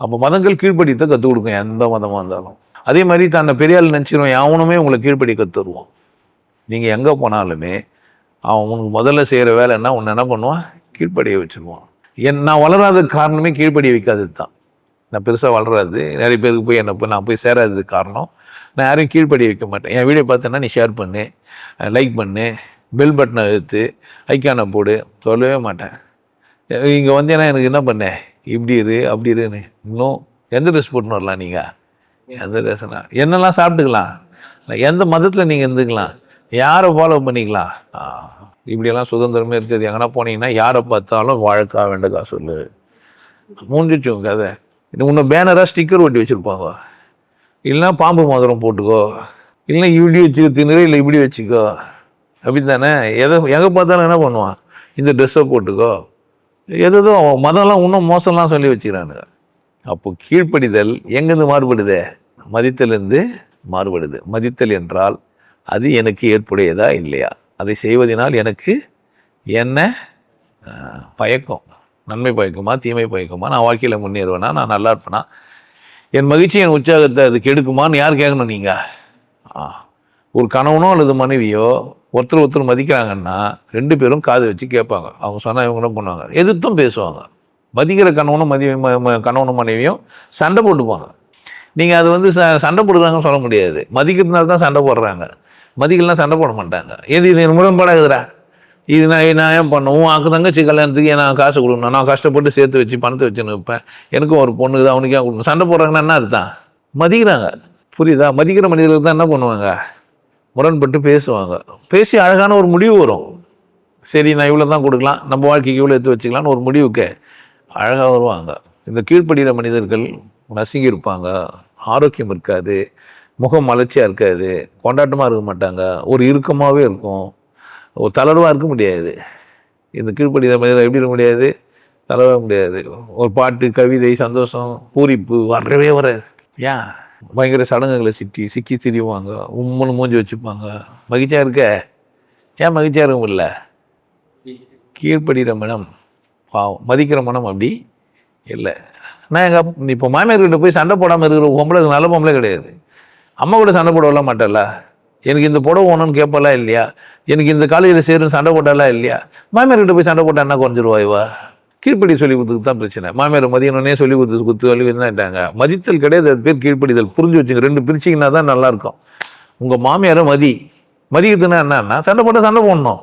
அப்போ மதங்கள் கீழ்ப்படியத்தை கற்றுக் கொடுக்கும், எந்த மதமாக இருந்தாலும். அதே மாதிரி தன்னை பெரியாள் நினச்சிருவோம், அவனுமே உங்களை கீழ்ப்படி கற்றுருவான். நீங்கள் எங்கே போனாலுமே அவன் உனக்கு முதல்ல செய்கிற வேலைன்னா உன்னை என்ன பண்ணுவான், கீழ்ப்படிய வச்சுருவான். நான் வளராததுக்கு காரணமே கீழ்ப்படிய வைக்காதது தான். நான் பெருசாக வளராது, நிறைய பேருக்கு போய் நான் போய் சேராததுக்கு காரணம் நான் யாரையும் கீழ்ப்படிய வைக்க மாட்டேன். என் வீடியோ பார்த்தேன்னா நீ ஷேர் பண்ணு, லைக் பண்ணு, பெல் பட்டனை எடுத்து ஐக்கானை போடு, சொல்லவே மாட்டேன். இங்கே வந்தேன்னா எனக்கு என்ன பண்ணேன், இப்படி இரு அப்படி இருன்னு. இன்னும் எந்த ட்ரெஸ் போட்டுன்னு வரலாம், நீங்கள் எந்த ட்ரெஸ்னா என்னெல்லாம் சாப்பிட்டுக்கலாம், எந்த மதத்தில் நீங்கள் இருந்துக்கலாம், யாரை ஃபாலோ பண்ணிக்கலாம், இப்படியெல்லாம் சுதந்திரமே இருக்குது. எங்கன்னா போனீங்கன்னா யாரை பார்த்தாலும் வாழைக்கா வெண்டைக்கா சொல்லு, மூஞ்சிச்சு உங்க கதை. உன்னை பேனராக ஸ்டிக்கர் ஒட்டி வச்சுருப்பாங்க, இல்லைன்னா பாம்பு மோதிரம் போட்டுக்கோ, இல்லைன்னா இப்படி வச்சுக்கோ தின்னு, இல்லை இப்படி வச்சுக்கோ, அப்படி தானே. எங்கே பார்த்தாலும் என்ன பண்ணுவான், இந்த ட்ரெஸ்ஸை போட்டுக்கோ, எதோ மதம்லாம் இன்னும் மோசம்லாம் சொல்லி வச்சுக்கிறானுங்க. அப்போ கீழ்ப்படிதல் எங்கேருந்து மாறுபடுது, மதித்தலிருந்து மாறுபடுது. மதித்தல் என்றால் அது எனக்கு ஏற்புடையதா இல்லையா, அதை செய்வதனால் எனக்கு என்ன பயக்கம், நன்மை பயக்குமா தீமை பயக்குமா, நான் வாழ்க்கையில் முன்னேறுவேனா, நான் நல்லா இருப்பேனா, என் மகிழ்ச்சி என் உற்சாகத்தை அது கெடுக்குமான்னு யார் கேட்கணும். நீங்கள் ஒரு கணவனோ அல்லது மனைவியோ ஒருத்தர் மதிக்கிறாங்கன்னா 2 பேரும் காது வச்சு கேட்பாங்க. அவங்க சொன்னால் இவங்க என்ன பண்ணுவாங்க, எதிர்த்தும் பேசுவாங்க. மதிக்கிற கணவனும் மனைவியும் சண்டை போட்டுப்பாங்க. நீங்கள் அது சண்டை போடுறாங்கன்னு சொல்ல முடியாது. மதிக்கிறதுனால தான் சண்டை போடுறாங்க, மதிக்கலாம் சண்டை போட மாட்டாங்க. இது முரண்பாடாகுதுரா, இது நான் ஏன் பண்ணுவோம், அக்கு தங்கச்சி கல்யாணத்துக்கு நான் காசு கொடுக்கணும், நான் கஷ்டப்பட்டு சேர்த்து வச்சு பணத்தை வச்சுன்னு வைப்பேன், எனக்கும் ஒரு பொண்ணு இது அவனுக்கே கொடுக்கணும். சண்டை போடுறாங்கன்னா என்ன அர்த்தம், மதிக்கிறாங்க. புரியுதா? மதிக்கிற மனிதர்கள் தான் என்ன பண்ணுவாங்க, முரண்பட்டு பேசுவாங்க. பேசி அழகான ஒரு முடிவு வரும். சரி, நான் இவ்வளோ தான் கொடுக்கலாம், நம்ம வாழ்க்கைக்கு இவ்வளோ எடுத்து வச்சுக்கலான்னு ஒரு முடிவுக்கு அழகாக வருவாங்க. இந்த கீழ்ப்படுகிற மனிதர்கள் நசுங்கி இருப்பாங்க, ஆரோக்கியம் இருக்காது, முகம் மலர்ச்சியாக இருக்காது, கொண்டாட்டமாக இருக்க மாட்டாங்க, ஒரு இறுக்கமாகவே இருக்கும், ஒரு தளர்வாக இருக்க முடியாது. இந்த கீழ்ப்படுகிற மனிதர்கள் எப்படி இருக்க முடியாது, தளர்வாக முடியாது. ஒரு பாட்டு, கவிதை, சந்தோஷம், பூரிப்பு வரவே வராது. ஏன்? பயங்கர சடங்குகளை சிக்கி திரிவாங்க, உம்முன்னு மூஞ்சி வச்சுப்பாங்க. மகிழ்ச்சியாக இருக்க, ஏன் மகிழ்ச்சியாக இருக்க முடியல? கீழ்ப்படுகிற மனம் பாவம், மதிக்கிற மனம் அப்படி இல்லை. நான் இப்போ மாமியார்கிட்ட போய் சண்டை போடாமல் இருக்கிற பொம்பளை நல்ல பொம்பளை கிடையாது. அம்மா கூட சண்டை போடலாம் மாட்டல, எனக்கு இந்த புடவை வேணும்னு கேட்பாலாம் இல்லையா, எனக்கு இந்த காலேஜில் சேருன்னு சண்டை போட்டாலாம் இல்லையா. மாமியார்கிட்ட போய் சண்டை போட்டா என்ன குறைஞ்சிருவா இவா? கீழ்ப்படி சொல்லி கொடுத்துக்கு தான் பிரச்சனை. மாமியார் மதியனே சொல்லி கொடுத்துட்டாங்க. மதித்தல் கிடையாது, அது பேர் கீழ்ப்படிதல். புரிஞ்சு வச்சுங்க, 2 பிரிச்சிங்கன்னா தான் நல்லாயிருக்கும். உங்கள் மாமியாரை மதிக்கிறதுனா என்னன்னா, சண்டை போட்டால் சண்டை போடணும்.